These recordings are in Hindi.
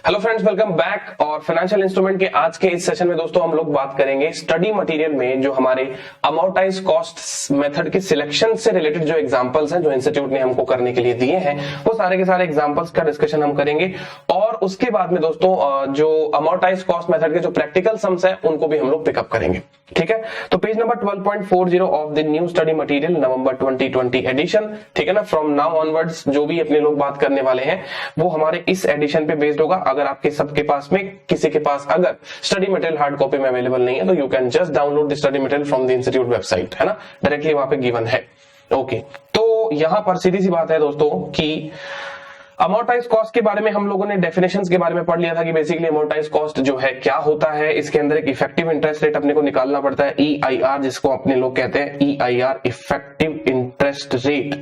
Hello friends, welcome back. और फाइनेंशियल इंस्ट्रूमेंट के आज के इस सेशन में दोस्तों हम लोग बात करेंगे स्टडी मटेरियल में जो हमारे अमोर्टाइज कॉस्ट मेथड के सिलेक्शन से रिलेटेड जो एग्जांपल्स हैं जो इंस्टीट्यूट ने हमको करने के लिए दिए हैं वो सारे के सारे एग्जांपल्स का डिस्कशन हम करेंगे। और उसके बाद में दोस्तों जो अमोर्टाइज कॉस्ट मेथड के जो प्रैक्टिकल सम्स है उनको भी हम लोग पिकअप करेंगे। ठीक है, तो page number 12.40 of the new study material November 2020 edition. ठीक है ना, फ्रॉम नाउ ऑनवर्ड्स जो भी अपने लोग बात करने वाले हैं वो हमारे इस एडिशन पे बेस्ड होगा। अगर आपके सबके पास में किसी के पास अगर स्टडी मटेरियल हार्ड कॉपी में अवेलेबल नहीं है तो you can just download the study material from the institute website, है ना, डायरेक्टली वहां पे गिवन है। ओके, तो यहां पर सीधी सी बात है दोस्तों कि अमोर्टाइज कॉस्ट के बारे में हम लोगों ने डेफिनेशंस के बारे में पढ़ लिया था कि बेसिकली अमोर्टाइज कॉस्ट जो है क्या होता है। इसके अंदर एक इफेक्टिव इंटरेस्ट रेट अपने को निकालना पड़ता है, EIR, जिसको अपने लोग कहते हैं EIR, इफेक्टिव इंटरेस्ट रेट।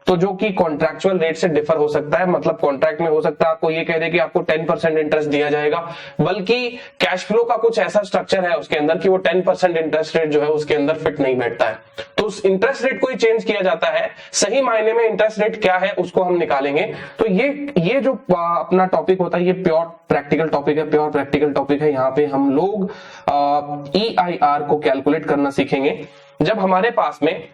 तो जो कि कॉन्ट्रैक्चुअल रेट से डिफर हो सकता है, मतलब कॉन्ट्रैक्ट में हो सकता है आपको ये कह दे कि आपको 10% इंटरेस्ट दिया जाएगा, बल्कि कैश फ्लो का कुछ ऐसा स्ट्रक्चर है उसके अंदर कि वो 10% इंटरेस्ट रेट जो है उसके अंदर फिट नहीं बैठता है, तो उस इंटरेस्ट रेट को ही चेंज किया जाता है। सही मायने में इंटरेस्ट रेट क्या है उसको हम निकालेंगे। तो ये जो अपना टॉपिक होता है ये प्योर प्रैक्टिकल टॉपिक है, प्योर प्रैक्टिकल टॉपिक है। यहाँ पे हम लोग EIR को कैलकुलेट करना सीखेंगे जब हमारे पास में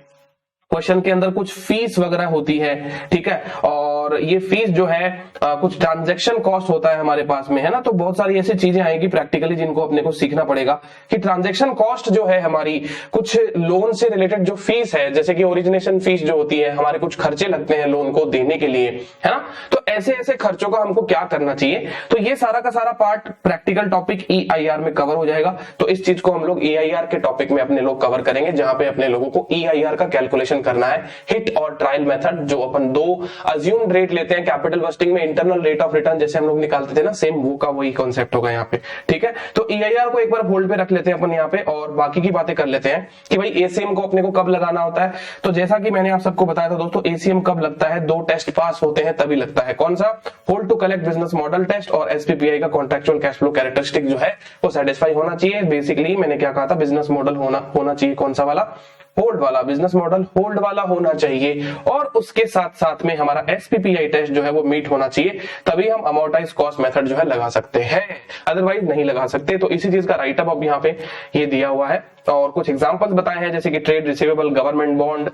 क्वेश्चन के अंदर कुछ फीस वगैरह होती है। ठीक है, और ये फीस जो है कुछ ट्रांजैक्शन कॉस्ट होता है हमारे पास में, है ना। तो बहुत सारी ऐसी चीजें आएगी प्रैक्टिकली जिनको अपने को सीखना पड़ेगा कि ट्रांजैक्शन कॉस्ट जो है हमारी कुछ लोन से रिलेटेड जो फीस है, जैसे कि ओरिजिनेशन फीस जो होती है, हमारे कुछ खर्चे लगते हैं लोन को देने के लिए, है ना। तो ऐसे ऐसे खर्चों का हमको क्या करना चाहिए, तो ये सारा का सारा पार्ट प्रैक्टिकल टॉपिक EIR में कवर हो जाएगा। तो इस चीज को हम लोग EIR के टॉपिक में अपने लोग कवर करेंगे, जहां पे अपने लोगों को EIR का कैलकुलेशन करना है, हिट और ट्रायल मेथड। जो अपन दो अज्यूम्ड रेट लेते हैं कैपिटल बस्टिंग में, इंटरनल रेट ऑफ रिटर्न जैसे हम लोग निकालते थे ना, सेम वो का वही कॉन्सेप्ट होगा यहाँ पे। ठीक है, तो EIR को एक बार होल्ड पे रख लेते हैं अपन यहाँ पे और बाकी की बातें कर लेते हैं कि भाई ACM को अपने को कब लगाना होता है। तो जैसा कि मैंने आप सबको बताया था दोस्तों, ACM कब लगता है, 2 टेस्ट पास होते हैं तभी लगता है। कौन सा? Hold to collect business model test और SPPI का कॉन्ट्रेक्चुअल कैश फ्लो कैरेक्टरिस्टिक जो है वो सेटिस्फाई होना चाहिए। बेसिकली मैंने क्या कहा था, बिजनेस मॉडल होना चाहिए, कौन सा वाला? होल्ड वाला। बिजनेस मॉडल होल्ड वाला होना चाहिए और उसके साथ साथ में हमारा SPPI टेस्ट जो है वो मीट होना चाहिए, तभी हम अमोर्टाइज कॉस्ट मेथड जो है लगा सकते हैं, अदरवाइज नहीं लगा सकते। तो इसी चीज का राइटअप अब यहाँ पे ये दिया हुआ है और कुछ एग्जांपल्स बताए हैं, जैसे कि trade receivable, government bond,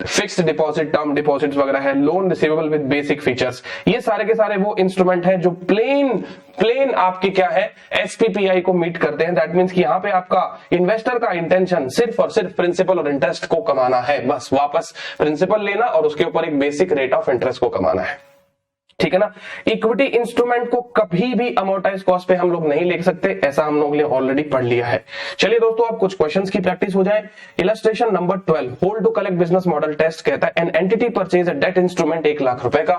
fixed deposit, term deposits वगैरह है, loan receivable with basic features. ये सारे के सारे वो इंस्ट्रूमेंट है जो प्लेन आपके क्या है, SPPI को मीट करते हैं। दैट मींस कि यहाँ पे आपका इन्वेस्टर का इंटेंशन सिर्फ और सिर्फ प्रिंसिपल और इंटरेस्ट को कमाना है, बस वापस प्रिंसिपल लेना और उसके ऊपर एक बेसिक रेट ऑफ इंटरेस्ट को कमाना है। ठीक है ना। इक्विटी इंस्ट्रूमेंट को कभी भी अमोर्टाइज कॉस्ट पे हम लोग नहीं ले सकते, ऐसा हम लोग ने ऑलरेडी पढ़ लिया है। चलिए दोस्तों, अब कुछ क्वेश्चंस की प्रैक्टिस हो जाए। Illustration number 12, hold to collect business model test कहता है an entity purchase a debt instrument 1 lakh रुपए का।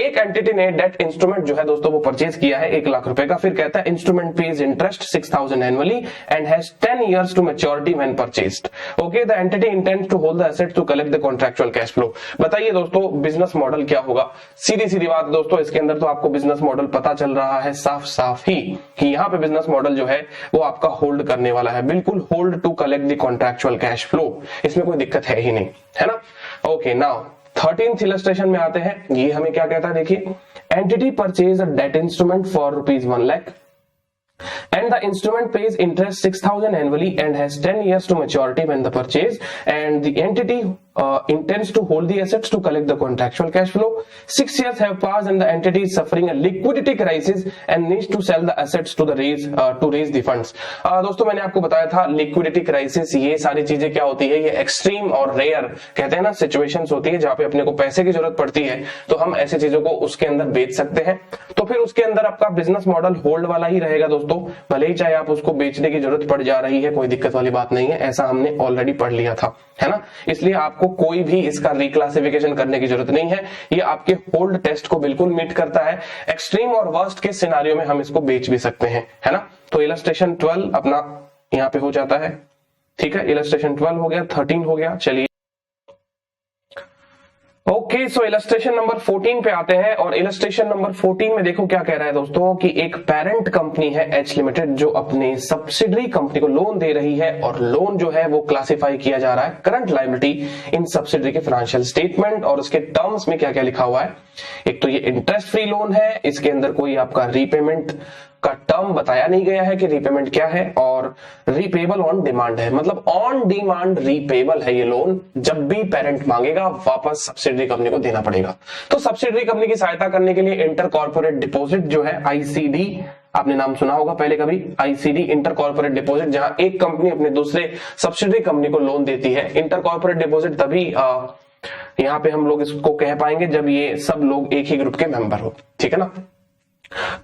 एक एंटिटी ने डेट इंस्ट्रूमेंट जो है दोस्तों वो परचेज किया है 1 लाख रुपए का। फिर कहता है instrument pays interest 6000 annually and has 10 years to maturity when purchased. Okay, the entity intends to hold the asset to collect the contractual cash flow. बताइए दोस्तों बिजनेस मॉडल क्या होगा? सीधी सीधी बात दोस्तों, इसके अंदर तो आपको बिजनेस मॉडल पता चल रहा है साफ साफ ही कि यहाँ पे बिजनेस मॉडल जो है वो आपका होल्ड करने वाला है, बिल्कुल hold to collect the contractual cash flow. इसमें कोई दिक्कत है ही नहीं, है ना। ओके, नाउ 13th इलस्ट्रेशन में आते हैं। ये हमें क्या कहता है, देखिए, entity purchase a debt instrument for ₹1 lakh and the instrument pays interest 6000 annually and has 10 years to maturity when the purchase, and the entity intends to hold the assets to collect the contractual cash flow. 6 years have passed and the entity is suffering a liquidity crisis and needs to sell the assets to raise the funds. दोस्तों मैंने आपको बताया था liquidity crisis, ये सारी चीजें क्या होती है, ये एक्सट्रीम और रेयर कहते हैं ना सिचुएशंस होती है जहां पे अपने को पैसे की जरूरत पड़ती है, तो हम ऐसी चीजों को उसके अंदर बेच सकते हैं। तो फिर उसके अंदर आपका बिजनेस मॉडल होल्ड वाला ही रहेगा दोस्तों, भले ही चाहे आप उसको बेचने की जरूरत पड़ जा रही है, कोई दिक्कत वाली बात नहीं है, ऐसा हमने ऑलरेडी पढ़ लिया था, है ना। इसलिए आपको कोई भी इसका रिक्लासिफिकेशन करने की जरूरत नहीं है, ये आपके होल्ड टेस्ट को बिल्कुल मीट करता है। एक्सट्रीम और वर्स्ट के सिनारियो में हम इसको बेच भी सकते हैं, है ना। तो इलस्ट्रेशन 12 अपना यहाँ पे हो जाता है। ठीक है, इलस्ट्रेशन 12 हो गया, 13 हो गया। चलिए ओके, सो इलस्ट्रेशन नंबर 14 पे आते हैं और इलस्ट्रेशन नंबर 14 में देखो क्या कह रहा है दोस्तों कि एक पेरेंट कंपनी है एच लिमिटेड जो अपने सब्सिडरी कंपनी को लोन दे रही है और लोन जो है वो क्लासिफाई किया जा रहा है करंट लायबिलिटी इन सब्सिडरी के फाइनेंशियल स्टेटमेंट। और उसके टर्म्स में क्या क्या लिखा हुआ है, एक तो ये इंटरेस्ट फ्री लोन है, इसके अंदर कोई आपका रीपेमेंट का टर्म बताया नहीं गया है कि रीपेमेंट क्या है, और रीपेबल ऑन डिमांड है, मतलब ऑन डिमांड रीपेबल है ये लोन, जब भी पेरेंट मांगेगा वापस सब्सिडरी कंपनी को देना पड़ेगा। तो सब्सिडरी कंपनी की सहायता करने के लिए इंटर कॉर्पोरेट डिपॉजिट जो है आईसीडी, आपने नाम सुना होगा पहले कभी, आईसीडी इंटर कॉर्पोरेट डिपॉजिट, जहां एक कंपनी अपने दूसरे सब्सिडरी कंपनी को लोन देती है। इंटर कॉर्पोरेट डिपॉजिट तभी यहां पे हम लोग इसको कह पाएंगे जब ये सब लोग एक ही ग्रुप के मेंबर हो, ठीक है ना।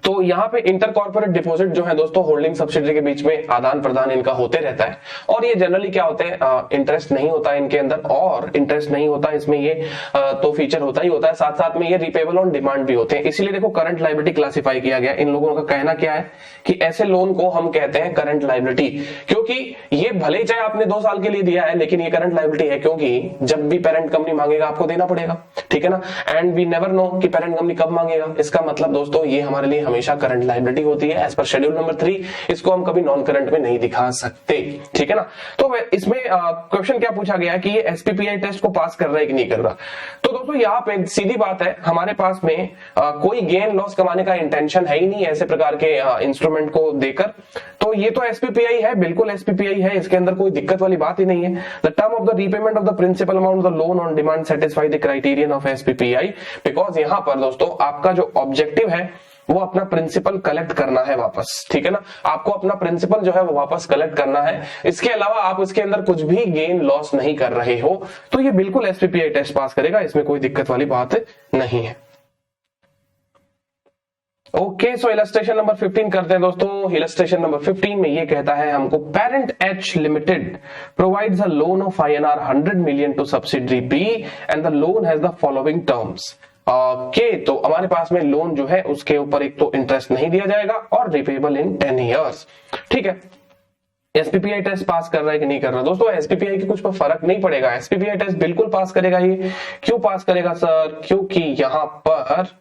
तो यहाँ पे इंटर कॉर्पोरेट डिपॉजिट जो है दोस्तों होल्डिंग सब्सिडरी के बीच में आदान प्रदान इनका होते रहता है, और ये जनरली क्या होते हैं, इंटरेस्ट नहीं होता है इनके अंदर, और इंटरेस्ट नहीं होता इसमें ये तो फीचर होता ही होता है, साथ साथ में ये रिपेबल ऑन डिमांड भी होते हैं। इसीलिए देखो करंट लायबिलिटी क्लासिफाई किया गया। इन लोगों का कहना क्या है कि ऐसे लोन को हम कहते हैं करंट लायबिलिटी, क्योंकि ये भले ही चाहे आपने 2 साल के लिए दिया है लेकिन ये करंट लायबिलिटी है, क्योंकि जब भी पेरेंट कंपनी मांगेगा आपको देना पड़ेगा, ठीक है ना। एंड वी नेवर नो कि पेरेंट कंपनी कब मांगेगा, इसका मतलब दोस्तों ये हमारे लिए हमेशा करंट लायबिलिटी होती है एज पर शेड्यूल नंबर 3। इसको हम कभी नॉन करंट में नहीं दिखा सकते, ठीक है ना। तो इसमें क्वेश्चन क्या पूछा गया है कि ये एसपीपीआई टेस्ट को पास कर रहा है कि नहीं कर रहा। तो दोस्तों यहाँ पे सीधी बात है, हमारे पास में कोई गेन लॉस कमाने का इंटेंशन है ही नहीं ऐसे प्रकार के इंस्ट्रूमेंट को देकर, तो ये तो एसपीपीआई है, बिल्कुल एसपीपीआई है, इसके अंदर कोई दिक्कत वाली बात ही नहीं है। The term of the repayment of the principal amount of the loan on demand satisfy the criterion of SPPI, because यहाँ पर दोस्तों आपका जो ऑब्जेक्टिव है वो अपना प्रिंसिपल कलेक्ट करना है वापस, ठीक है ना। आपको अपना प्रिंसिपल जो है वो वापस कलेक्ट करना है, इसके अलावा आप इसके अंदर कुछ भी गेन लॉस नहीं कर रहे हो, तो ये बिल्कुल एसपीपीआई टेस्ट पास करेगा, इसमें कोई दिक्कत वाली बात नहीं है। ओके, सो इलस्ट्रेशन नंबर 15 करते हैं दोस्तों। इलस्ट्रेशन नंबर 15 में ये कहता है हमको parent H limited provides a loan of INR 100 million to subsidiary B and the loan has the following terms. तो हमारे पास में लोन जो है उसके ऊपर एक तो इंटरेस्ट नहीं दिया जाएगा और रिपेबल इन 10 years, ठीक है। एसपीपीआई टेस्ट पास कर रहा है कि नहीं कर रहा दोस्तों, एसपीपीआई की कुछ पर फर्क नहीं पड़ेगा, एसपीपीआई टेस्ट बिल्कुल पास करेगा। ये क्यों पास करेगा सर, क्योंकि यहां पर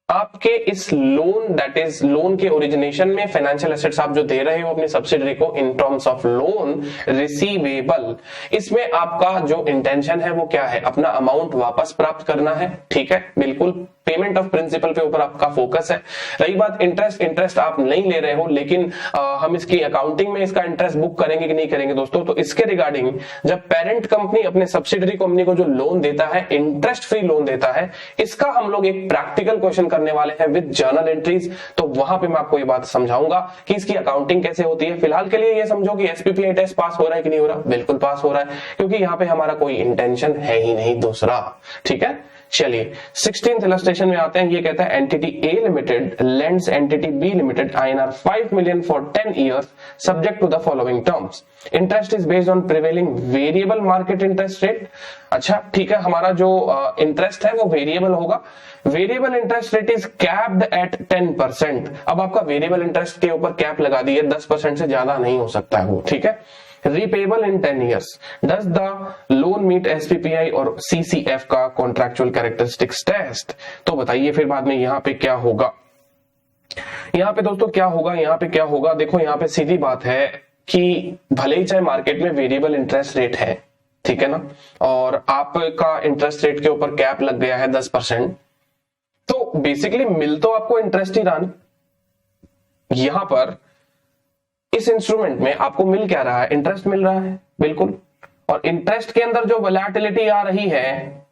आपके इस लोन दैट इज लोन के ओरिजिनेशन में फाइनेंशियल एसेट्स आप जो दे रहे हो अपनी सब्सिडरी को in terms of loan receivable, इसमें आपका जो इंटेंशन है वो क्या है, अपना अमाउंट वापस प्राप्त करना है, ठीक है, बिल्कुल पेमेंट ऑफ प्रिंसिपल पे ऊपर आपका फोकस है। रही बात इंटरेस्ट आप नहीं ले रहे हो, लेकिन हम इसकी अकाउंटिंग में इसका इंटरेस्ट बुक करेंगे कि नहीं करेंगे दोस्तों, तो इसके रिगार्डिंग जब पेरेंट कंपनी अपने सब्सिडरी कंपनी को जो लोन देता है, इंटरेस्ट फ्री लोन देता है, इसका हम लोग एक प्रैक्टिकल क्वेश्चन करने वाले हैं विद जर्नल एंट्रीज, तो वहां पे मैं आपको ये बात समझाऊंगा कि इसकी अकाउंटिंग कैसे होती है। फिलहाल के लिए ये समझो कि एसपीपीआई टेस्ट पास हो रहा है कि नहीं हो रहा, बिल्कुल पास हो रहा है, क्योंकि यहाँ पे हमारा कोई इंटेंशन है ही नहीं दूसरा, ठीक है। चलिए 16th इलस्ट्रेशन में आते हैं। ये कहता है entity A limited lends entity B limited INR 5 million for 10 years subject to the following terms. Interest is based on prevailing variable market interest rate. अच्छा ठीक है, हमारा जो इंटरेस्ट है वो वेरिएबल होगा। Variable interest rate is capped at 10%। अब आपका वेरिएबल इंटरेस्ट के ऊपर कैप लगा दी है, 10% से ज्यादा नहीं हो सकता है वो, ठीक है। repayable in 10 years. Does the loan meet SPPI और CCF का contractual characteristics test? तो बताइए फिर बाद में यहाँ पे क्या होगा, यहाँ पे दोस्तों क्या होगा, यहाँ पे क्या होगा, देखो यहाँ पे सीधी बात है कि भले ही चाहे मार्केट में वेरिएबल इंटरेस्ट रेट है, ठीक है ना, और आपका इंटरेस्ट रेट के ऊपर कैप लग गया है 10%, तो बेसिकली मिल तो आपको इंटरेस्ट ही रहा ना। यहां पर इस इंस्ट्रूमेंट में आपको मिल क्या रहा है, इंटरेस्ट मिल रहा है, बिल्कुल। और इंटरेस्ट के अंदर जो वोलेटिलिटी आ रही है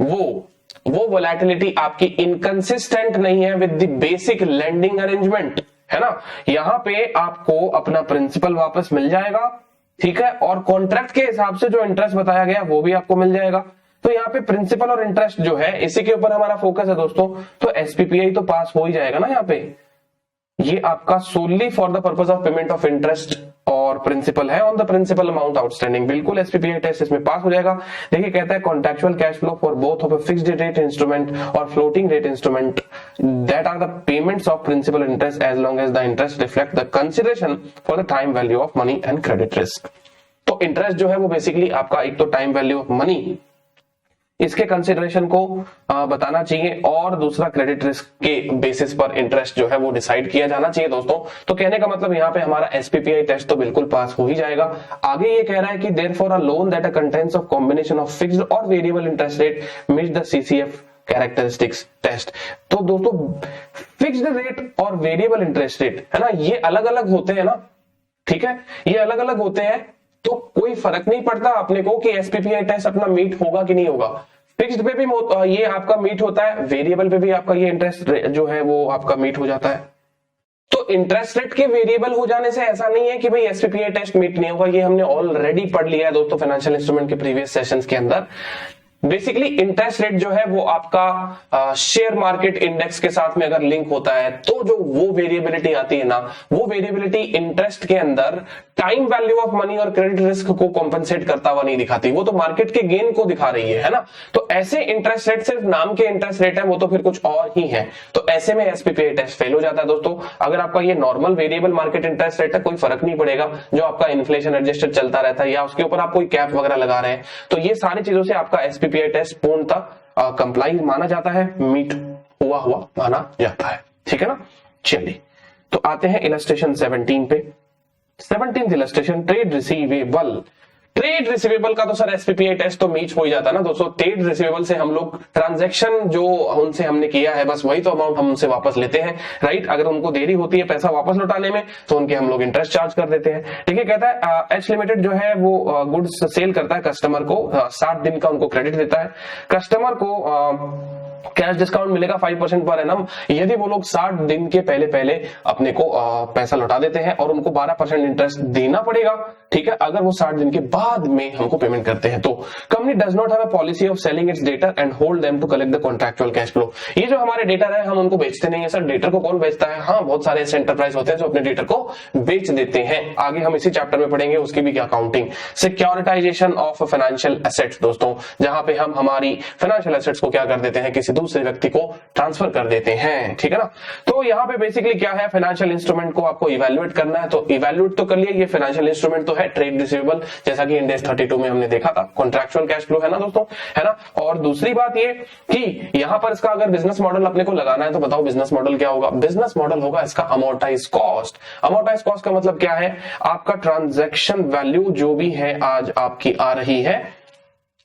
वो वोलेटिलिटी आपकी इनकंसिस्टेंट नहीं है with the basic lending arrangement, है ना। यहां पे आपको अपना प्रिंसिपल वापस मिल जाएगा, ठीक है, और कॉन्ट्रैक्ट के हिसाब से जो इंटरेस्ट बताया गया वो भी आपको मिल जाएगा। तो यहाँ पे प्रिंसिपल और इंटरेस्ट जो है इसी के ऊपर हमारा फोकस है दोस्तों, तो एसपीपीआई तो पास हो ही जाएगा ना। यहाँ पे ये आपका solely for the purpose of payment of interest और प्रिंसिपल है on the principal amount outstanding, बिल्कुल एसपीपीआई टेस्ट इसमें पास हो जाएगा। देखिए कहता है contractual cash flow for both of a fixed rate instrument और floating rate instrument that are the payments of principal interest as long as the interest reflect the consideration for the time value of money and credit risk. तो इंटरेस्ट जो है वो बेसिकली आपका एक तो टाइम वैल्यू ऑफ मनी इसके कंसिडरेशन को बताना चाहिए, और दूसरा क्रेडिट रिस्क के बेसिस पर इंटरेस्ट जो है वो डिसाइड किया जाना चाहिए दोस्तों। तो कहने का मतलब यहाँ पे हमारा एसपीपीआई टेस्ट तो बिल्कुल पास हो ही जाएगा। आगे ये कह रहा है कि therefore a loan that contains of combination of fixed और variable interest rate meets the CCF characteristics test. तो दोस्तों फिक्स्ड रेट और वेरिएबल इंटरेस्ट रेट है ना, ये अलग अलग होते हैं ना, ठीक है, ये अलग अलग होते हैं, तो कोई फर्क नहीं पड़ता अपने को कि एसपीपीआई टेस्ट अपना मीट होगा कि नहीं होगा। फिक्स्ड पे भी ये आपका मीट होता है, वेरिएबल पे भी आपका ये इंटरेस्ट जो है वो आपका मीट हो जाता है। तो इंटरेस्ट रेट के वेरिएबल हो जाने से ऐसा नहीं है कि भाई एसपीपीआई टेस्ट मीट नहीं होगा, ये हमने ऑलरेडी पढ़ लिया है दोस्तों फाइनेंशियल इंस्ट्रूमेंट के प्रीवियस सेशंस के अंदर। बेसिकली इंटरेस्ट रेट जो है वो आपका शेयर मार्केट इंडेक्स के साथ में अगर लिंक होता है तो जो वो वेरिएबिलिटी आती है ना, वो वेरिएबिलिटी इंटरेस्ट के अंदर टाइम वैल्यू ऑफ मनी और क्रेडिट रिस्क को कॉम्पेंसेट करता हुआ नहीं दिखाती, वो तो मार्केट के गेन को दिखा रही है ना। तो ऐसे इंटरेस्ट रेट सिर्फ नाम के इंटरेस्ट रेट है, वो तो फिर कुछ और ही है। तो ऐसे में एसपीपीआई टेस्ट फेल हो जाता है दोस्तों। अगर आपका ये normal variable market interest rate है, कोई फर्क नहीं पड़ेगा, जो आपका इन्फ्लेशन एडजस्टेड चलता रहता है या उसके ऊपर आप कोई कैप वगैरह लगा रहे हैं, तो ये सारी चीजों से आपका एसपीपीआई टेस्ट पूर्णतः कंप्लाई माना जाता है, मीट हुआ माना जाता है, ठीक है ना। चलिए तो आते हैं इलस्ट्रेशन 17 पे। 17th illustration, trade receivable. Trade receivable का तो सर एसपीपीआई टेस्ट तो मीट हो ही जाता है ना दोस्तों। ट्रेड रिसीवेबल से हम लोग ट्रांजैक्शन जो उनसे हमने किया है बस वही तो अमाउंट हम उनसे वापस लेते हैं, राइट। अगर उनको देरी होती है पैसा वापस लौटाने में तो उनके हम लोग इंटरेस्ट चार्ज कर देते हैं, ठीक है। कहता है एच लिमिटेड जो है वो गुड्स सेल करता है कस्टमर को, 60 दिन का उनको क्रेडिट देता है। कस्टमर को कैश डिस्काउंट मिलेगा 5% पर एनम यदि वो लोग 60 दिन के पहले अपने को पैसा लौटा देते हैं, और उनको 12% इंटरेस्ट देना पड़ेगा, ठीक है, अगर वो 60 दिन के बाद में हमको पेमेंट करते हैं तो। Company does not have a policy of selling its debtor and hold them to collect the contractual cash flow. ये जो हमारे डेटर है हम उनको बेचते नहीं है सर। डेटर को कौन बेचता है? हाँ, बहुत सारे ऐसे एंटरप्राइज होते हैं जो अपने डेटर को बेच देते हैं। आगे हम इसी चैप्टर में पढ़ेंगे उसकी भी accounting. Securitisation of financial assets दोस्तों, जहां पे हम हमारी फाइनेंशियल एसेट्स को क्या कर देते हैं, किसी दूसरे व्यक्ति को ट्रांसफर कर देते हैं, ठीक है ना। तो यहाँ पे बेसिकली क्या है, फाइनेंशियल इंस्ट्रूमेंट को आपको इवैल्यूएट करना है, तो इवैल्यूएट तो कर लिया। ये फाइनेंशियल इंस्ट्रूमेंट तो है ट्रेड रिसीवेबल, जैसा कि इंडेक्स 32 में हमने देखा था, कॉन्ट्रैक्चुअल कैश फ्लो है ना दोस्तों, है ना। और दूसरी बात ये कि यहाँ पर इसका अगर बिजनेस मॉडल अपने को लगाना है तो बताओ बिजनेस मॉडल क्या होगा। बिजनेस मॉडल होगा इसका अमोर्टाइज कॉस्ट। अमोर्टाइज कॉस्ट का मतलब क्या है, आपका ट्रांजैक्शन वैल्यू जो भी है आज आपकी आ रही है,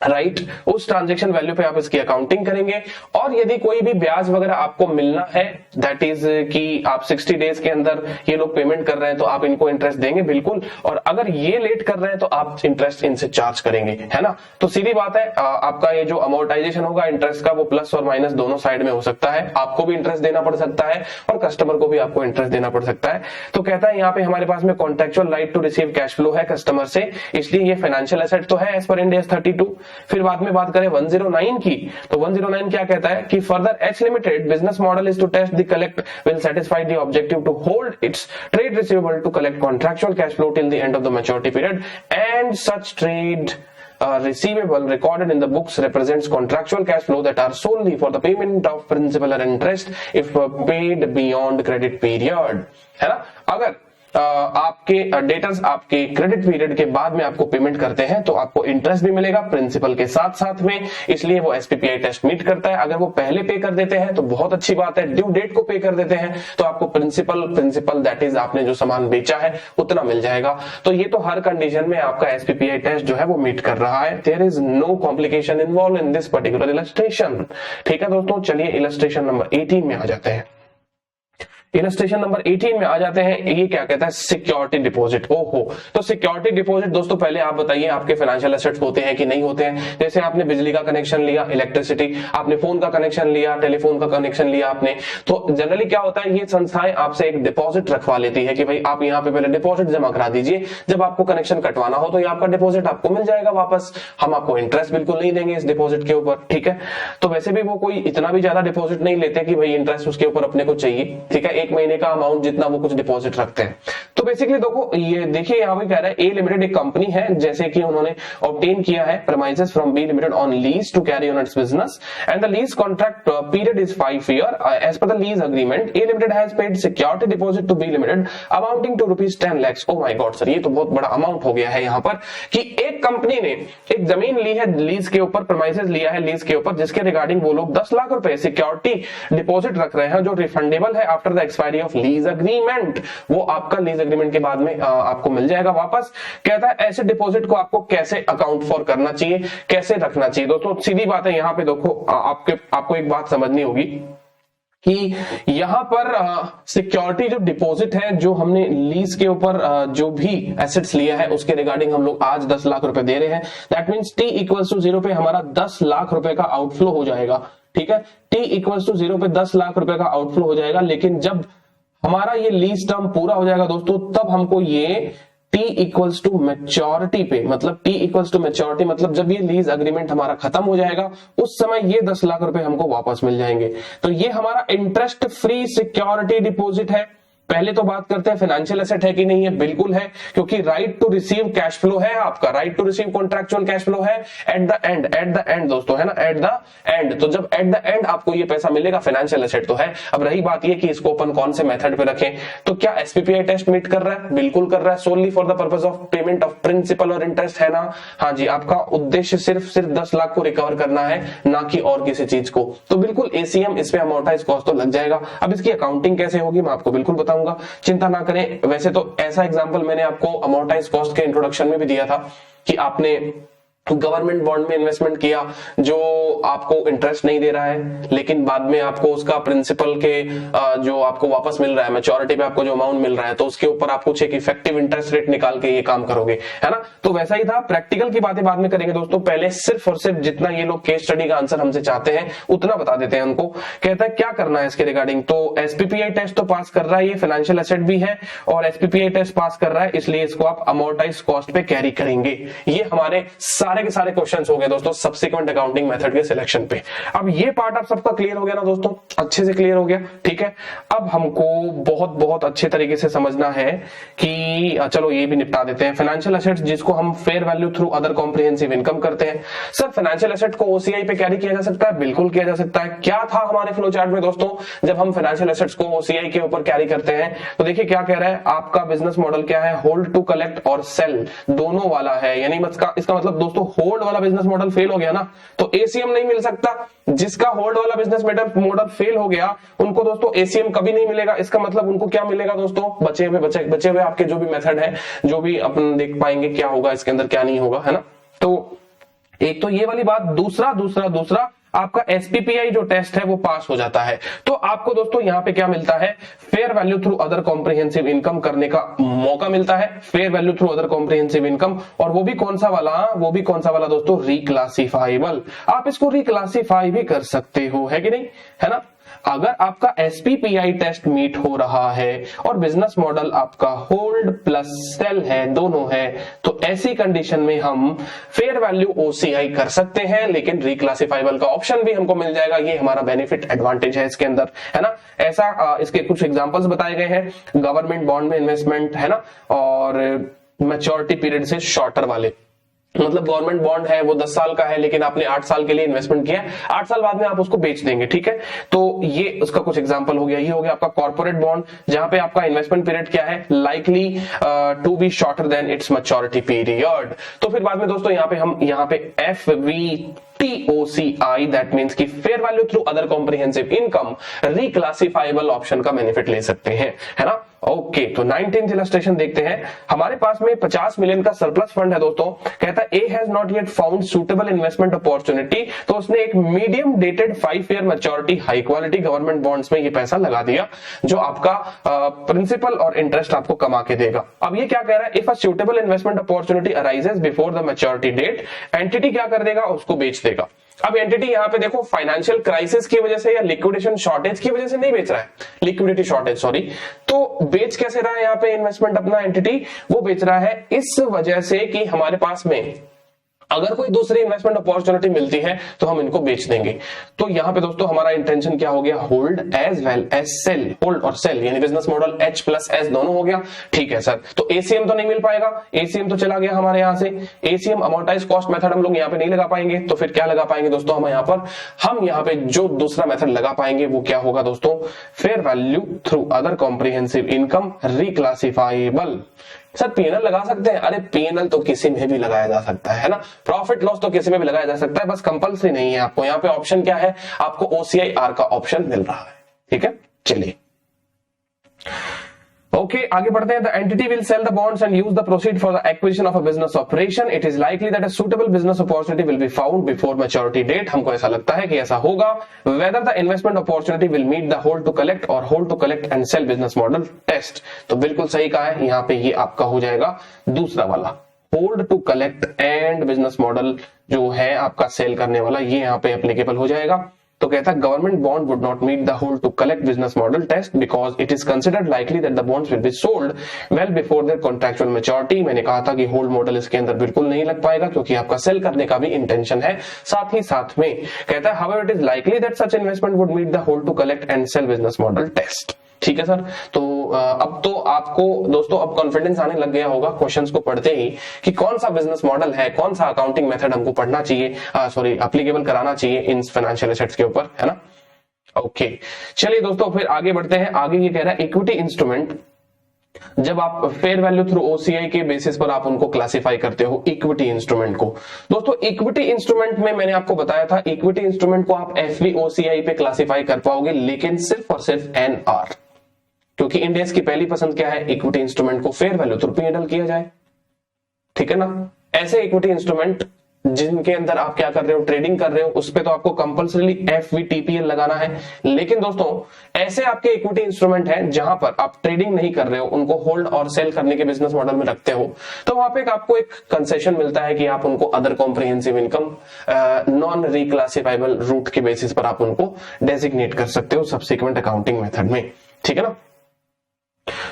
राइट, उस ट्रांजैक्शन वैल्यू पे आप इसकी अकाउंटिंग करेंगे। और यदि कोई भी ब्याज वगैरह आपको मिलना है, दैट इज कि आप 60 डेज के अंदर ये लोग पेमेंट कर रहे हैं तो आप इनको इंटरेस्ट देंगे बिल्कुल, और अगर ये लेट कर रहे हैं तो आप इंटरेस्ट इनसे चार्ज करेंगे, है ना। तो सीधी बात है, आपका ये जो अमोर्टाइजेशन होगा इंटरेस्ट का वो प्लस और माइनस दोनों साइड में हो सकता है। आपको भी इंटरेस्ट देना पड़ सकता है और कस्टमर को भी आपको इंटरेस्ट देना पड़ सकता है। तो कहता है यहाँ पे हमारे पास में contractual right to receive cash flow है कस्टमर से, इसलिए ये फाइनेंशियल एसेट तो है एज पर इंडेक्स 32। फिर बाद में बात करें 109 की, तो 109 क्या कहता है कि further H limited business model is to test the collect will satisfy the objective to hold its trade receivable to collect contractual cash flow till the end of the maturity period and such trade receivable recorded in the books represents contractual cash flow that are solely for the payment of principal and interest if paid beyond credit period, है ना। अगर आपके डेटर्स आपके क्रेडिट पीरियड के बाद में आपको पेमेंट करते हैं तो आपको इंटरेस्ट भी मिलेगा प्रिंसिपल के साथ साथ में, इसलिए वो एसपीपीआई टेस्ट मीट करता है। अगर वो पहले पे कर देते हैं तो बहुत अच्छी बात है, ड्यू डेट को पे कर देते हैं तो आपको प्रिंसिपल दैट इज आपने जो सामान बेचा है उतना मिल जाएगा। तो ये तो हर कंडीशन में आपका एसपीपीआई टेस्ट जो है वो मीट कर रहा है। There is no complication involve in this particular illustration, ठीक है दोस्तों। चलिए इलस्ट्रेशन नंबर 18 में आ जाते हैं। इलस्ट्रेशन नंबर 18 में आ जाते हैं। ये क्या कहता है, सिक्योरिटी डिपॉजिट। ओहो, तो सिक्योरिटी डिपॉजिट दोस्तों पहले आप बताइए आपके फाइनेंशियल एसेट्स होते हैं कि नहीं होते हैं। जैसे आपने बिजली का कनेक्शन लिया, इलेक्ट्रिसिटी, आपने फोन का कनेक्शन लिया, टेलीफोन का कनेक्शन लिया आपने, तो जनरली क्या होता है, ये संस्थाएं आपसे एक डिपॉजिट रखवा लेती है कि भाई आप यहाँ पे पहले डिपॉजिट जमा करा दीजिए, जब आपको कनेक्शन कटवाना हो तो ये आपका डिपॉजिट आपको मिल जाएगा वापस, हम आपको इंटरेस्ट बिल्कुल नहीं देंगे इस डिपॉजिट के ऊपर, ठीक है। तो वैसे भी वो कोई इतना भी ज्यादा डिपॉजिट नहीं लेते कि भाई इंटरेस्ट उसके ऊपर अपने को चाहिए, ठीक है, 1 महीने का अमाउंट जितना वो कुछ डिपॉजिट रखते हैं। तो बेसिकली देखो ये देखिए यहाँ पे कह रहा है ए लिमिटेड एक कंपनी है, जैसे कि उन्होंने ऑब्टेन किया है premises from B limited on lease to carry on its business and the lease contract period is 5 year as per the lease agreement. A limited has paid security deposit to B limited amounting to ₹10 lakh. Oh my god sir, ये तो बहुत बड़ा अमाउंट हो गया है यहाँ पर कि एक एक कंपनी ने एक जमीन ली है लीज के ऊपर, प्रीमाइसेस लिया है लीज के ऊपर, जिसके रिगार्डिंग वो लोग 10 लाख रुपए सिक्योरिटी डिपॉजिट रख रहे हैं जो रिफंडेबल है after the expiry of lease agreement. वो आपका लीज एग्रीमेंट के बाद में आपको मिल जाएगा वापस। कहता है ऐसे डिपॉजिट को आपको कैसे अकाउंट फॉर करना चाहिए, कैसे रखना चाहिए। दोस्तों सीधी बात है, यहां पे देखो आपको एक बात समझनी होगी कि यहां पर सिक्योरिटी जो डिपॉजिट है, जो हमने लीज के ऊपर जो भी एसेट्स लिया है उसके रिगार्डिंग हम लोग आज 10 लाख रुपए दे रहे हैं। That means t equals to 0 पे हमारा 10 लाख रुपए का आउटफ्लो हो जाएगा। ठीक है, t इक्वल्स टू 0 पे 10 लाख रुपए का आउटफ्लो हो जाएगा। लेकिन जब हमारा ये लीज टर्म पूरा हो जाएगा दोस्तों, तब हमको ये t इक्वल्स टू मैच्योरिटी पे, मतलब t इक्वल्स टू मैच्योरिटी मतलब जब ये लीज अग्रीमेंट हमारा खत्म हो जाएगा उस समय ये 10 लाख रुपए हमको वापस मिल जाएंगे। तो ये हमारा इंटरेस्ट फ्री सिक्योरिटी डिपॉजिट है। पहले तो बात करते हैं फाइनेंशियल एसेट है कि नहीं है। बिल्कुल है, क्योंकि right to receive cash flow है आपका, right to receive contractual cash flow है एट द एंड दोस्तों, है ना, एट द एंड। तो जब एट द एंड आपको ये पैसा मिलेगा, फाइनेंशियल एसेट तो है। अब रही बात ये कि इसको अपन कौन से मेथड पे रखें, तो क्या एसपीपीआई टेस्ट मीट कर रहा है? बिल्कुल कर रहा है। Solely for the purpose of payment of principal और इंटरेस्ट, है ना। हाँ जी, आपका उद्देश्य सिर्फ 10 लाख को रिकवर करना है, ना कि और किसी चीज को। तो बिल्कुल एसीएम, इसमें अमोर्टाइज कॉस्ट तो लग जाएगा। अब इसकी अकाउंटिंग कैसे होगी मैं आपको बिल्कुल बताऊंगा, चिंता ना करें। वैसे तो ऐसा एग्जांपल मैंने आपको अमोर्टाइज कॉस्ट के इंट्रोडक्शन में भी दिया था कि आपने गवर्नमेंट बॉन्ड में इन्वेस्टमेंट किया जो आपको इंटरेस्ट नहीं दे रहा है, लेकिन बाद में आपको उसका प्रिंसिपल के जो आपको वापस मिल रहा है, मैच्योरिटी पे आपको जो अमाउंट मिल रहा है, तो उसके ऊपर आप कुछ एक इफेक्टिव इंटरेस्ट रेट निकाल के ये काम करोगे, है ना। तो वैसा ही था। प्रैक्टिकल की बातें बाद में करेंगे दोस्तों, पहले सिर्फ और सिर्फ जितना ये लोग केस स्टडी का आंसर हमसे चाहते हैं उतना बता देते हैं उनको। कहता है क्या करना है इसके रिगार्डिंग, तो एसपीपीआई टेस्ट तो पास कर रहा है, ये फाइनेंशियल एसेट भी है और एसपीपीआई टेस्ट पास कर रहा है, इसलिए इसको आप अमोर्टाइज कॉस्ट पे कैरी करेंगे। ये हमारे सारे के सारे क्वेश्चंस हो गए दोस्तों सब्सिक्वेंट अकाउंटिंग मेथड के सिलेक्शन पे। अब ये पार्ट आप सबका क्लियर हो गया ना दोस्तों, अच्छे से क्लियर हो गया। ठीक है, अब हमको बहुत बहुत अच्छे तरीके से समझना है कि चलो ये भी निपटा देते हैं। फाइनेंशियल एसेट्स जिसको हम fair value through other comprehensive income करते हैं। सर फाइनेंशियल एसेट को ओसीआई पे कैरी किया जा सकता है? बिल्कुल किया जा सकता है। क्या था हमारे फ्लो चार्ट में दोस्तों, जब हम फाइनेंशियल एसेट्स को ओसीआई के ऊपर कैरी करते हैं तो देखिए क्या कह रहा है, आपका बिजनेस मॉडल क्या है, होल्ड टू कलेक्ट और सेल दोनों वाला है। यानी इसका मतलब दोस्तों होल्ड वाला बिजनेस मॉडल फेल हो गया ना, तो एसीएम नहीं मिल सकता। जिसका होल्ड वाला बिजनेस मॉडल फेल हो गया उनको दोस्तों एसीएम कभी नहीं मिलेगा। इसका मतलब उनको क्या मिलेगा दोस्तों, बचे हुए आपके जो भी मेथड है, जो भी अपन देख पाएंगे क्या होगा इसके अंदर क्या नहीं होगा, है ना। तो एक तो ये वाली बात। दूसरा आपका एसपीपीआई जो टेस्ट है वो पास हो जाता है, तो आपको दोस्तों यहां पे क्या मिलता है, fair value through other comprehensive income करने का मौका मिलता है। Fair value through other comprehensive income, और वो भी कौन सा वाला दोस्तों, रिक्लासिफाइबल। आप इसको रिक्लासिफाई भी कर सकते हो, है कि नहीं, है ना। अगर आपका एसपीपीआई टेस्ट मीट हो रहा है और बिजनेस मॉडल आपका होल्ड प्लस सेल है, दोनों है, तो ऐसी कंडीशन में हम फेयर वैल्यू ओसीआई कर सकते हैं, लेकिन रिक्लासिफाइबल का ऑप्शन भी हमको मिल जाएगा। ये हमारा बेनिफिट एडवांटेज है इसके अंदर, है ना। ऐसा इसके कुछ एग्जांपल्स बताए गए हैं, गवर्नमेंट बॉन्ड में इन्वेस्टमेंट, है ना, और मैच्योरिटी पीरियड से शॉर्टर वाले। मतलब गवर्नमेंट बॉन्ड है वो 10 साल का है, लेकिन आपने 8 साल के लिए इन्वेस्टमेंट किया, 8 साल बाद में आप उसको बेच देंगे, ठीक है। तो ये उसका कुछ एग्जांपल हो गया। ये हो गया आपका कॉर्पोरेट बॉन्ड, जहां पे आपका इन्वेस्टमेंट पीरियड क्या है, likely to be shorter than its maturity period. तो फिर बाद में दोस्तों यहाँ पे FVTOCI, दैट मींस की fair value through other comprehensive income reclassifiable option का बेनिफिट ले सकते हैं, है ना। ओके, तो 19th इलस्ट्रेशन देखते हैं। हमारे पास में 50 मिलियन का सरप्लस फंड है दोस्तों। कहता है A has not yet found suitable investment opportunity, तो उसने एक medium dated 5 year maturity high quality government bonds में ये पैसा लगा दिया, जो आपका प्रिंसिपल और इंटरेस्ट आपको कमा के देगा। अब ये क्या कह रहा है, if a suitable investment opportunity arises before the maturity date, entity क्या कर देगा, उसको बेच देगा। अब एंटिटी यहां पे देखो फाइनेंशियल क्राइसिस की वजह से या लिक्विडेशन शॉर्टेज की वजह से नहीं बेच रहा है, लिक्विडिटी शॉर्टेज सॉरी, तो बेच कैसे रहा है यहाँ पे इन्वेस्टमेंट अपना एंटिटी, वो बेच रहा है इस वजह से कि हमारे पास में अगर कोई दूसरी इन्वेस्टमेंट अपॉर्चुनिटी मिलती है तो हम इनको बेच देंगे। तो यहां पे दोस्तों हमारा इंटेंशन क्या हो गया, hold as well as sale, hold और सेल, यानी business model H plus S दोनों हो गया। ठीक है सर, तो एसीएम तो नहीं मिल पाएगा, एसीएम तो चला गया हमारे यहां से। एसीएम अमोर्टाइज कॉस्ट मेथड हम लोग यहाँ पे नहीं लगा पाएंगे, तो फिर क्या लगा पाएंगे दोस्तों हम यहाँ पे जो दूसरा मेथड लगा पाएंगे वो क्या होगा दोस्तों, fair value through other comprehensive income reclassifiable. सर पीएनएल लगा सकते हैं, अरे पीएनएल तो किसी में भी लगाया जा सकता है ना, प्रॉफिट लॉस तो किसी में भी लगाया जा सकता है, बस कंपल्सरी नहीं है आपको। यहाँ पे ऑप्शन क्या है, आपको ओसीआईआर का ऑप्शन मिल रहा है, ठीक है। चलिए ओके, आगे बढ़ते हैं। The entity will sell the bonds and use the proceed for the acquisition of a business operation. It is likely that a suitable business opportunity will be found before maturity date. हमको ऐसा लगता है कि ऐसा होगा। Whether the investment opportunity will meet the hold to collect और hold to collect and sell business model test. तो बिल्कुल सही कहा है, यहाँ पे ये आपका हो जाएगा दूसरा वाला, hold to collect and business model जो है आपका सेल करने वाला, ये यहाँ पे एप्लीकेबल हो जाएगा। तो कहता है government bond would not meet the hold to collect business model test because it is considered likely that the bonds will be sold well before their contractual maturity. मैंने कहा था कि होल्ड मॉडल इसके अंदर बिल्कुल नहीं लग पाएगा क्योंकि आपका सेल करने का भी इंटेंशन है साथ ही साथ में। कहता है however it is likely that such investment would meet the hold to collect and sell business model test. ठीक है सर, तो अब तो आपको दोस्तों अब कॉन्फिडेंस आने लग गया होगा क्वेश्चंस को पढ़ते ही कि कौन सा बिजनेस मॉडल है, कौन सा अकाउंटिंग मेथड हमको पढ़ना चाहिए, एप्लीकेबल कराना चाहिए इन फाइनेंशियल एसेट्स के ऊपर, है ना। ओके चलिए दोस्तों फिर आगे बढ़ते हैं। आगे ये कह रहा है इक्विटी इंस्ट्रूमेंट जब आप फेयर वैल्यू थ्रू ओसीआई के बेसिस पर आप उनको क्लासिफाई करते हो इक्विटी इंस्ट्रूमेंट को। दोस्तों इक्विटी इंस्ट्रूमेंट में मैंने आपको बताया था इक्विटी इंस्ट्रूमेंट को आप एफवीओसीआई पे क्लासिफाई कर पाओगे, लेकिन सिर्फ और सिर्फ एनआर, क्योंकि इंडियंस की पहली पसंद क्या है, इक्विटी इंस्ट्रूमेंट को फेयर वैल्यू थ्रू पीएनएल किया जाए, ठीक है ना। ऐसे इक्विटी इंस्ट्रूमेंट जिनके अंदर आप क्या कर रहे हो, ट्रेडिंग कर रहे हो, उस पे तो आपको कंपल्सरीली एफवीटीपीएल लगाना है। लेकिन दोस्तों ऐसे आपके इक्विटी इंस्ट्रूमेंट हैं जहां पर आप ट्रेडिंग नहीं कर रहे हो, उनको होल्ड और सेल करने के बिजनेस मॉडल में रखते हो, तो वहां पे आपको एक कंसेशन मिलता है कि आप उनको other comprehensive income non reclassifiable route के बेसिस पर आप उनको डेजिग्नेट कर सकते हो सब्सिक्वेंट अकाउंटिंग मेथड में, ठीक है ना।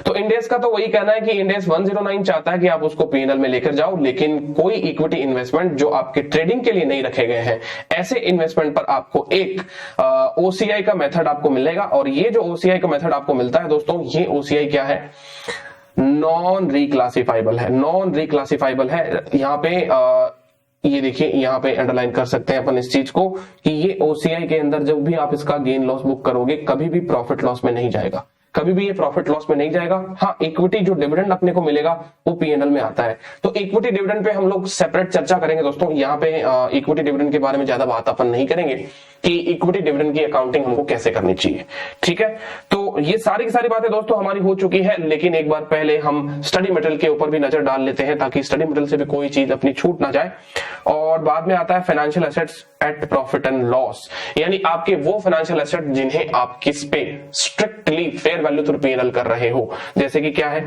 तो इंडेस का तो वही कहना है कि इंडेस 109 चाहता है कि आप उसको पीएनएल में लेकर जाओ, लेकिन कोई इक्विटी इन्वेस्टमेंट जो आपके ट्रेडिंग के लिए नहीं रखे गए हैं, ऐसे इन्वेस्टमेंट पर आपको एक ओसीआई का मेथड आपको मिलेगा। और ये जो ओसीआई का मेथड आपको मिलता है दोस्तों, ये ओसीआई क्या है, नॉन रिक्लासिफाइबल है। नॉन रिक्लासिफाइबल है, यहाँ पे ये देखिए, यहाँ पे अंडरलाइन कर सकते हैं अपन इस चीज को कि ये ओसीआई के अंदर जब भी आप इसका गेन लॉस बुक करोगे कभी भी प्रॉफिट लॉस में नहीं जाएगा, कभी भी ये प्रॉफिट लॉस में नहीं जाएगा। हाँ, इक्विटी जो डिविडेंड अपने को मिलेगा वो पीएनएल में आता है। तो इक्विटी डिविडेंड पे हम लोग सेपरेट चर्चा करेंगे दोस्तों, यहाँ पे इक्विटी डिविडेंड के बारे में ज्यादा बात अपन नहीं करेंगे कि इक्विटी डिविडेंड की अकाउंटिंग हमको कैसे करनी चाहिए, ठीक है। तो ये सारी की सारी बातें दोस्तों हमारी हो चुकी है, लेकिन एक बार पहले हम स्टडी मटेरियल के ऊपर भी नजर डाल लेते हैं ताकि स्टडी मटेरियल से भी कोई चीज अपनी छूट ना जाए। और बाद में आता है financial assets at profit and loss, यानी आपके वो फाइनेंशियल एसेट जिन्हें आप किस पे strictly fair value through PNL कर रहे हो। जैसे कि क्या है,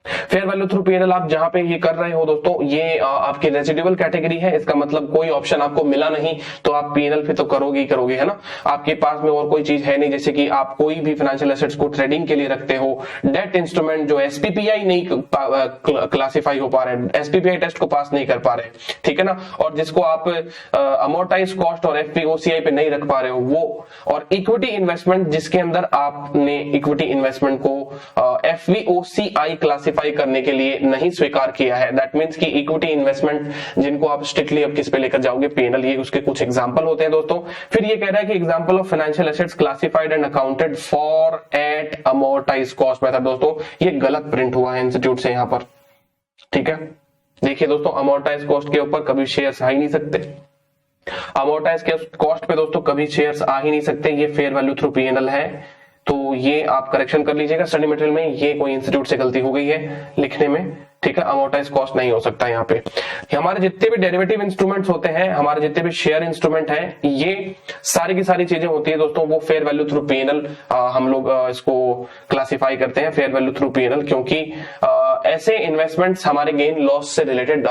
फेयर वैल्यू थ्रू पीएनएल आप जहां पे ये कर रहे हो दोस्तों, ये आपकी रेसिडुअल कैटेगरी है। इसका मतलब कोई ऑप्शन आपको मिला नहीं तो आप पीएनएल पे तो करोगे ही करोगे, है ना। आपके पास में और कोई चीज है नहीं, जैसे कि आप कोई भी फाइनेंशियल एसेट्स को ट्रेडिंग के लिए रखते हो, डेट इंस्ट्रूमेंट जो एसपीपीआई नहीं क्लासिफाई हो पा रहे हैं, एसपीपीआई टेस्ट को पास नहीं कर पा रहे, ठीक है ना, और जिसको आप अमोर्टाइज कॉस्ट और एफपीओसीआई पे नहीं रख पा रहे हो वो, और इक्विटी इन्वेस्टमेंट जिसके अंदर आपने इक्विटी इन्वेस्टमेंट को एफवीओसीआई क्लासिफाई करने के लिए नहीं स्वीकार किया है। दैट मींस कि इक्विटी इन्वेस्टमेंट जिनको आप स्ट्रिक्टली अब किस पे लेकर जाओगे, पीएनएल, ये उसके कुछ एग्जांपल होते हैं दोस्तों। फिर ये कह रहा है कि example of financial assets classified and accounted for at amortise cost method. दोस्तों ये गलत प्रिंट हुआ है इंस्टीट्यूट से यहाँ पर, ठीक है। देखिए दोस्तों, अमोर्टाइज कॉस्ट के ऊपर कभी शेयर्स आ ही नहीं सकते, अमोर्टाइज के कॉस्ट पे दोस्तों कभी शेयर्स आ ही नहीं सकते, ये फेयर वैल्यू थ्रू पीएनएल है। तो ये आप करेक्शन कर लीजिएगा स्टडी मटेरियल में, ये कोई इंस्टीट्यूट से गलती हो गई है लिखने में, ठीक है। अमोर्टाइज कॉस्ट नहीं हो सकता यहाँ पे। हमारे जितने भी डेरिवेटिव इंस्ट्रूमेंट्स होते हैं, हमारे जितने भी शेयर इंस्ट्रूमेंट हैं, ये सारी की सारी चीजें होती है दोस्तों, वो फेयर वैल्यू थ्रू पीएनएल हम लोग इसको क्लासिफाई करते हैं फेयर वैल्यू थ्रू पीएनएल, क्योंकि ऐसे इन्वेस्टमेंट्स हमारे गेन लॉस से रिलेटेड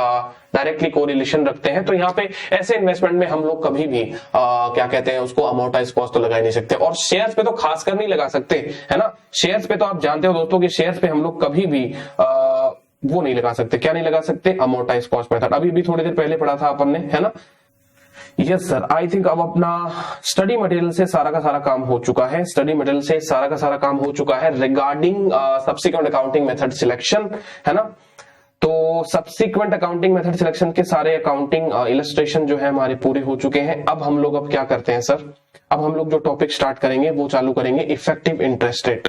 डायरेक्टली कोरिलेशन रखते हैं। तो यहाँ पे ऐसे इन्वेस्टमेंट में हम लोग कभी भी क्या कहते हैं उसको, अमोर्टाइज कॉस्ट तो लगा नहीं सकते, और शेयर्स पे तो खासकर नहीं लगा सकते, है ना। शेयर्स पे तो आप जानते हो दोस्तों कि शेयर्स पे हम लोग कभी भी वो नहीं लगा सकते, क्या नहीं लगा सकते, अमोर्टाइज कॉस्ट मेथड। अभी भी थोड़ी देर पहले पढ़ा था अपन ने, है ना। यस सर, आई थिंक अब अपना स्टडी मटेरियल से सारा का सारा काम हो चुका है, स्टडी मटेरियल से सारा का सारा काम हो चुका है regarding subsequent accounting method selection, है ना। तो सब्सिक्वेंट अकाउंटिंग मेथड सिलेक्शन के सारे अकाउंटिंग इलस्ट्रेशन जो है हमारे पूरे हो चुके हैं। अब हम लोग अब क्या करते हैं सर, अब हम लोग जो टॉपिक स्टार्ट करेंगे वो चालू करेंगे effective interest rate,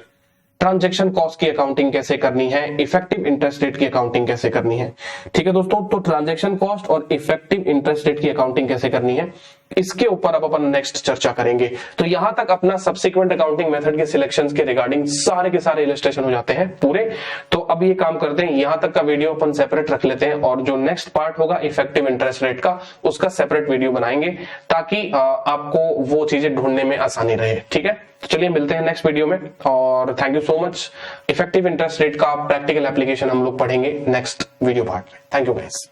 transaction cost की अकाउंटिंग कैसे करनी है, इफेक्टिव इंटरेस्ट रेट की अकाउंटिंग कैसे करनी है। ठीक है दोस्तों, तो ट्रांजैक्शन कॉस्ट और इफेक्टिव इंटरेस्ट रेट की अकाउंटिंग कैसे करनी है, इसके ऊपर अब अपन नेक्स्ट चर्चा करेंगे। तो यहां तक अपना सब्सिक्वेंट अकाउंटिंग मेथड के सिलेक्शंस के रिगार्डिंग सारे के सारे इलस्ट्रेशन हो जाते हैं पूरे। तो अब ये काम करते हैं, यहां तक का वीडियो अपन सेपरेट रख लेते हैं और जो नेक्स्ट पार्ट होगा इफेक्टिव इंटरेस्ट रेट का, उसका सेपरेट वीडियो बनाएंगे ताकि आपको वो चीजें ढूंढने में आसानी रहे। ठीक है, तो चलिए मिलते हैं नेक्स्ट वीडियो में और thank you so much. Effective interest rate का प्रैक्टिकल एप्लीकेशन हम लोग पढ़ेंगे नेक्स्ट वीडियो पार्ट में। Thank you guys.